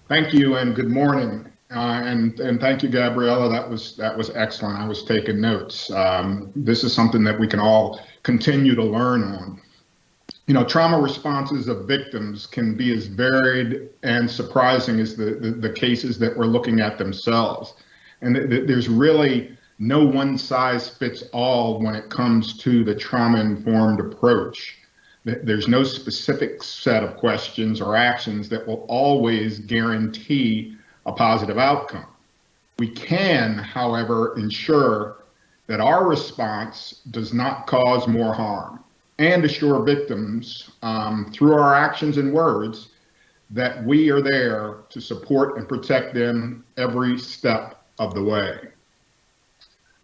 Thank you and good morning. And thank you, Gabriella. That was excellent. I was taking notes. This is something that we can all continue to learn on. Trauma responses of victims can be as varied and surprising as the cases that we're looking at themselves. And there's really no one size fits all when it comes to the trauma informed approach. There's no specific set of questions or actions that will always guarantee a positive outcome. We can, however, ensure that our response does not cause more harm and assure victims through our actions and words that we are there to support and protect them every step of the way.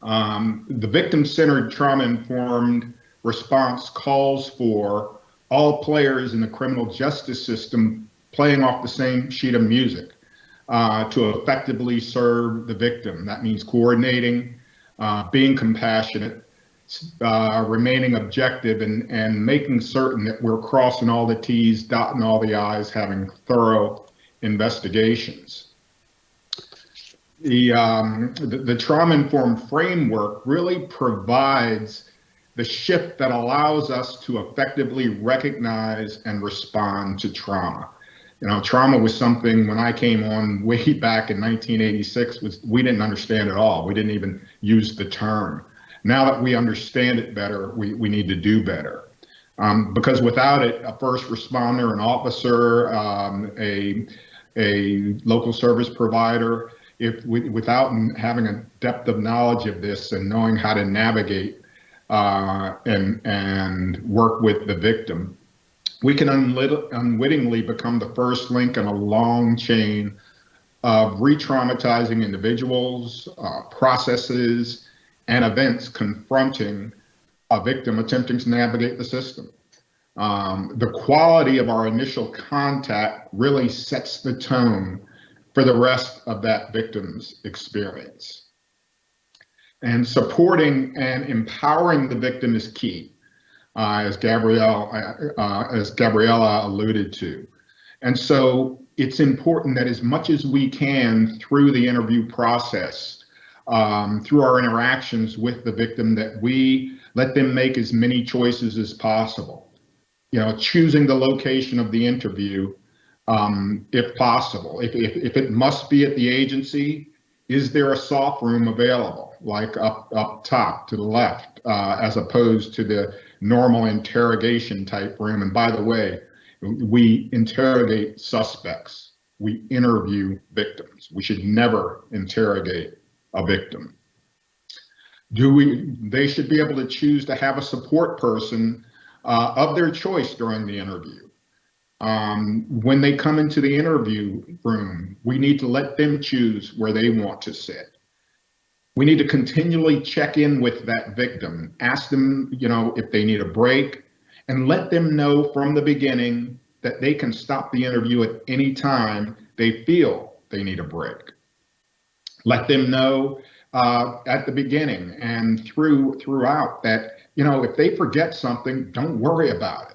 The victim-centered trauma-informed response calls for all players in the criminal justice system playing off the same sheet of music to effectively serve the victim. That means coordinating, being compassionate, remaining objective, and making certain that we're crossing all the T's, dotting all the I's, having thorough investigations. The trauma-informed framework really provides the shift that allows us to effectively recognize and respond to trauma. Trauma was something when I came on way back in 1986 we didn't understand at all. We didn't even use the term. Now that we understand it better, we need to do better. Because without it, a first responder, an officer, a local service provider, without having a depth of knowledge of this and knowing how to navigate and work with the victim, we can unwittingly become the first link in a long chain of re-traumatizing individuals, processes, and events confronting a victim attempting to navigate the system. The quality of our initial contact really sets the tone for the rest of that victim's experience. And supporting and empowering the victim is key, as Gabriella alluded to. And so it's important that as much as we can through the interview process, through our interactions with the victim, that we let them make as many choices as possible. Choosing the location of the interview, if possible. If it must be at the agency, is there a soft room available, like up top to the left, as opposed to the normal interrogation type room? And by the way, we interrogate suspects. We interview victims. We should never interrogate a victim. They should be able to choose to have a support person of their choice during the interview. When they come into the interview room, we need to let them choose where they want to sit. We need to continually check in with that victim, ask them, if they need a break, and let them know from the beginning that they can stop the interview at any time they feel they need a break. Let them know at the beginning and throughout that, if they forget something, don't worry about it.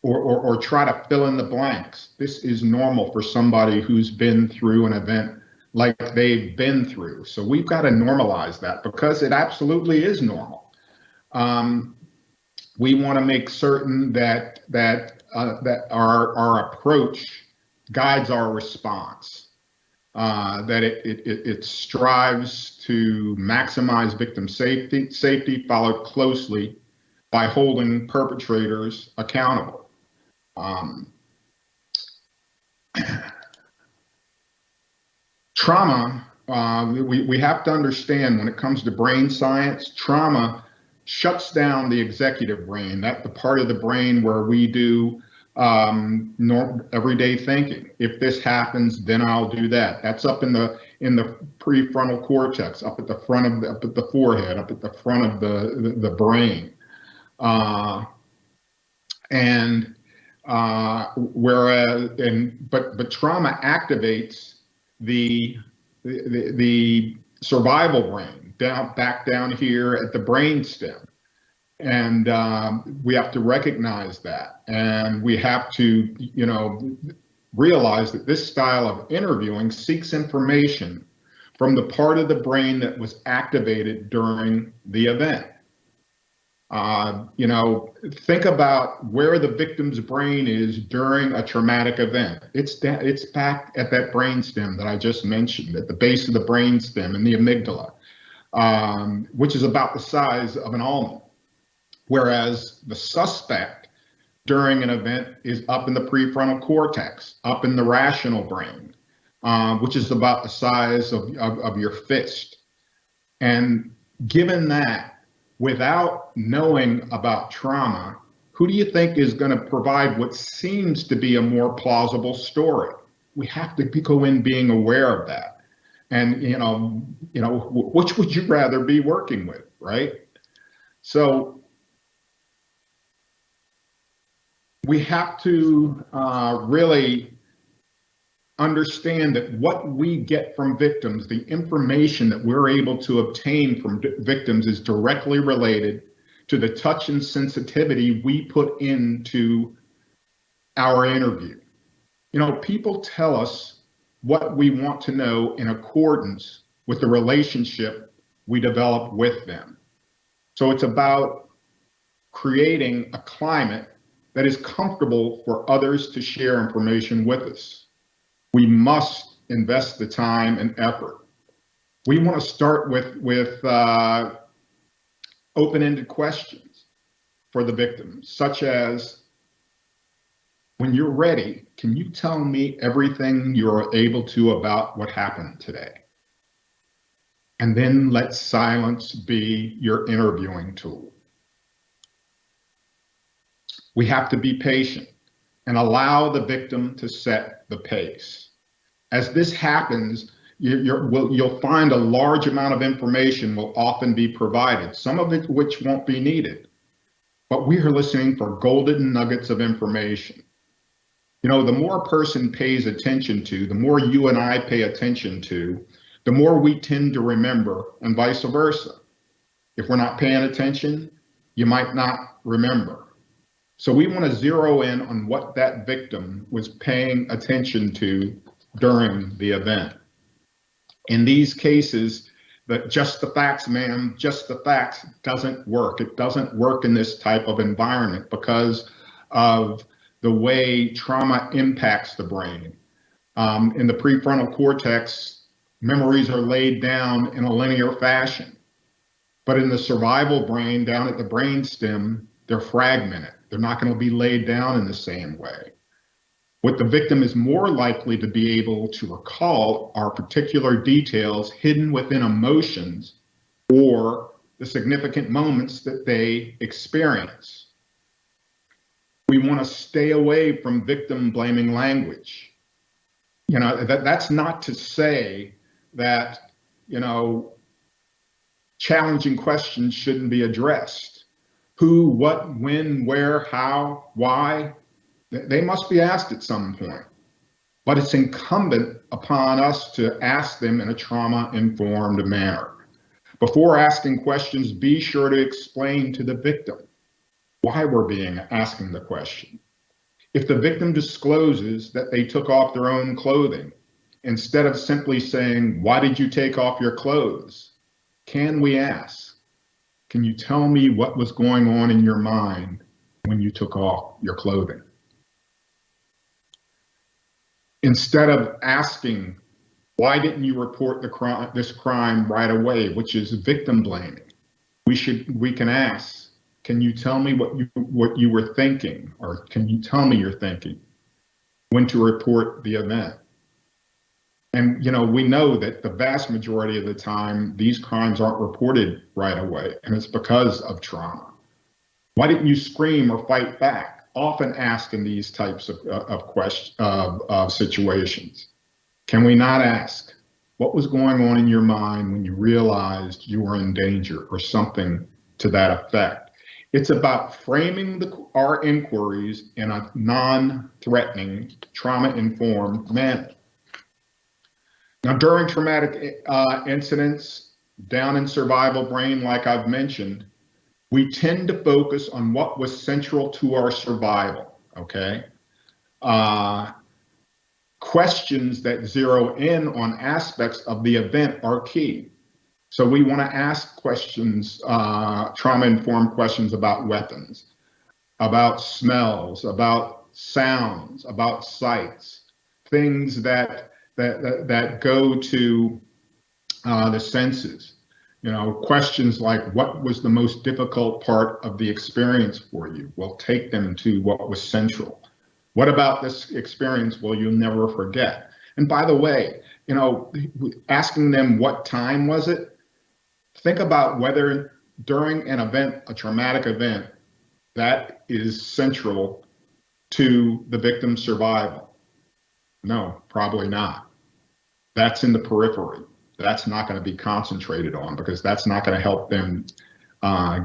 Or try to fill in the blanks. This is normal for somebody who's been through an event like they've been through. So we've got to normalize that because it absolutely is normal. We want to make certain that our approach guides our response, that it strives to maximize victim safety, followed closely by holding perpetrators accountable. Trauma, we have to understand when it comes to brain science, trauma shuts down the executive brain, the part of the brain where we do everyday thinking. If this happens, then I'll do that. That's up in the prefrontal cortex, up at the front up at the forehead, up at the front of the brain. But trauma activates the survival brain back down here at the brain stem, and we have to recognize that, and we have to realize that this style of interviewing seeks information from the part of the brain that was activated during the event. Think about where the victim's brain is during a traumatic event. It's back at that brainstem that I just mentioned, at the base of the brainstem and the amygdala, which is about the size of an almond. Whereas the suspect during an event is up in the prefrontal cortex, up in the rational brain, which is about the size of your fist. And given that, without knowing about trauma, who do you think is going to provide what seems to be a more plausible story? We have to go in being aware of that. And, which would you rather be working with, right? So we have to really understand that what we get from victims, the information that we're able to obtain from victims, is directly related to the touch and sensitivity we put into our interview. People tell us what we want to know in accordance with the relationship we develop with them. So it's about creating a climate that is comfortable for others to share information with us. We must invest the time and effort. We want to start with open-ended questions for the victim, such as, when you're ready, can you tell me everything you're able to about what happened today? And then let silence be your interviewing tool. We have to be patient and allow the victim to set the pace. As this happens, you'll find a large amount of information will often be provided, some of it which won't be needed. But we are listening for golden nuggets of information. The more a person pays attention to, the more you and I pay attention to, the more we tend to remember, and vice versa. If we're not paying attention, you might not remember. So we want to zero in on what that victim was paying attention to during the event. In these cases, that just the facts, ma'am, just the facts doesn't work. It doesn't work in this type of environment because of the way trauma impacts the brain. In the prefrontal cortex, memories are laid down in a linear fashion. But in the survival brain, down at the brainstem, they're fragmented. They're not going to be laid down in the same way. What the victim is more likely to be able to recall are particular details hidden within emotions or the significant moments that they experience. We want to stay away from victim blaming language. That's not to say that, challenging questions shouldn't be addressed. Who, what, when, where, how, why, they must be asked at some point. But it's incumbent upon us to ask them in a trauma-informed manner. Before asking questions, be sure to explain to the victim why we're asking the question. If the victim discloses that they took off their own clothing, instead of simply saying, why did you take off your clothes? Can we ask, can you tell me what was going on in your mind when you took off your clothing? Instead of asking, why didn't you report this crime right away, which is victim blaming, we can ask, can you tell me what you were thinking, or can you tell me your thinking when to report the event? And we know that the vast majority of the time these crimes aren't reported right away, and it's because of trauma. Why didn't you scream or fight back? Often asked in these types of situations. Can we not ask, what was going on in your mind when you realized you were in danger, or something to that effect? It's about framing our inquiries in a non-threatening, trauma-informed manner. Now, during traumatic incidents, down in survival brain, like I've mentioned, we tend to focus on what was central to our survival, okay? Questions that zero in on aspects of the event are key. So we want to ask questions, trauma-informed questions about weapons, about smells, about sounds, about sights, things that go to the senses. You know, questions like, what was the most difficult part of the experience for you? Well, take them to what was central. What about this experience will you never forget? And by the way, you know, asking them what time was it? Think about whether during an event, a traumatic event, that is central to the victim's survival. No, probably not. That's in the periphery. That's not going to be concentrated on because that's not going to help them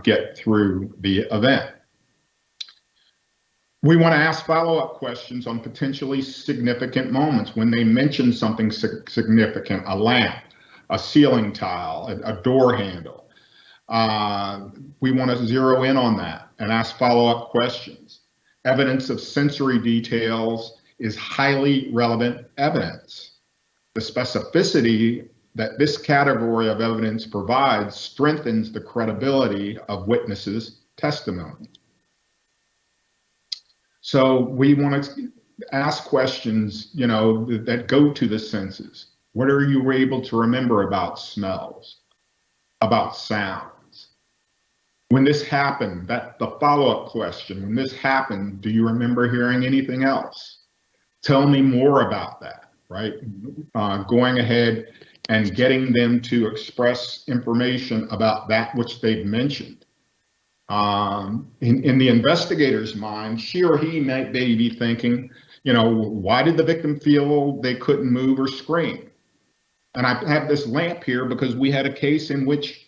get through the event. We want to ask follow-up questions on potentially significant moments when they mention something significant, a lamp, a ceiling tile, a door handle. We want to zero in on that and ask follow-up questions. Evidence of sensory details is highly relevant evidence. The specificity that this category of evidence provides strengthens the credibility of witnesses' testimony. So we want to ask questions, you know, that go to the senses. What are you able to remember about smells, about sounds? When this happened, the follow-up question, when this happened, do you remember hearing anything else? Tell me more about that, right? Going ahead and getting them to express information about that which they've mentioned. In the investigator's mind, she or he may be thinking, you know, why did the victim feel they couldn't move or scream? And I have this lamp here because we had a case in which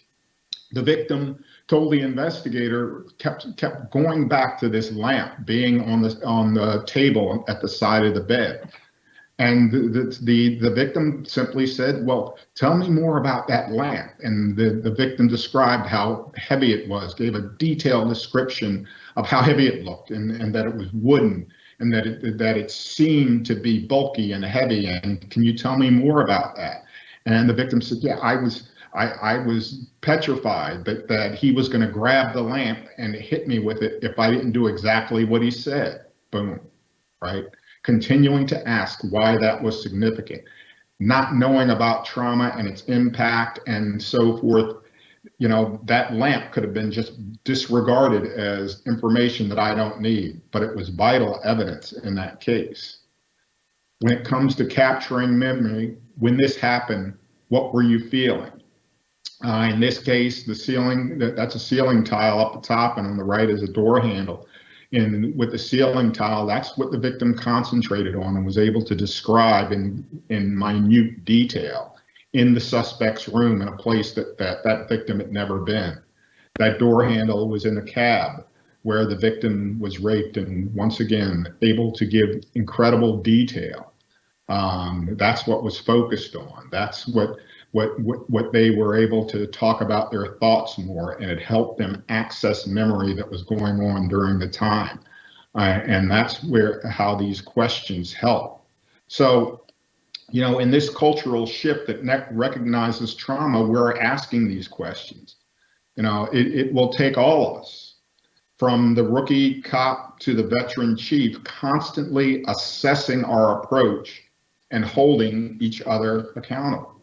the victim told the investigator, kept going back to this lamp being on the table at the side of the bed. And the victim simply said, well, tell me more about that lamp. And the victim described how heavy it was, gave a detailed description of how heavy it looked and that it was wooden and that it seemed to be bulky and heavy. And can you tell me more about that? And the victim said, yeah, I was petrified that he was going to grab the lamp and hit me with it if I didn't do exactly what he said. Boom, right? Continuing to ask why that was significant, not knowing about trauma and its impact and so forth. You know, that lamp could have been just disregarded as information that I don't need, but it was vital evidence in that case. When it comes to capturing memory, when this happened, what were you feeling? In this case, the ceiling, that's a ceiling tile up the top, and on the right is a door handle. And with the ceiling tile, that's what the victim concentrated on and was able to describe in minute detail in the suspect's room in a place that victim had never been. That door handle was in a cab where the victim was raped, and once again, able to give incredible detail. That's what was focused on. That's what they were able to talk about their thoughts more, and it helped them access memory that was going on during the time. And that's how these questions help. So, you know, in this cultural shift that recognizes trauma, we're asking these questions. You know, it will take all of us, from the rookie cop to the veteran chief, constantly assessing our approach and holding each other accountable.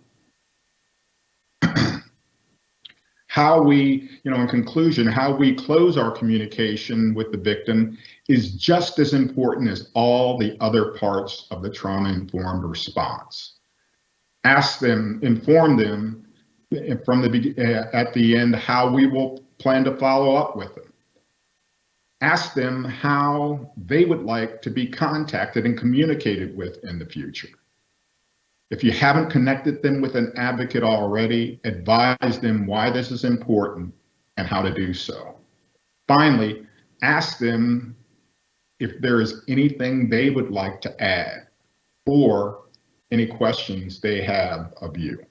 How we, you know, in conclusion, how we close our communication with the victim is just as important as all the other parts of the trauma-informed response. Ask them, inform them from at the end how we will plan to follow up with them. Ask them how they would like to be contacted and communicated with in the future. If you haven't connected them with an advocate already, advise them why this is important and how to do so. Finally, ask them if there is anything they would like to add or any questions they have of you.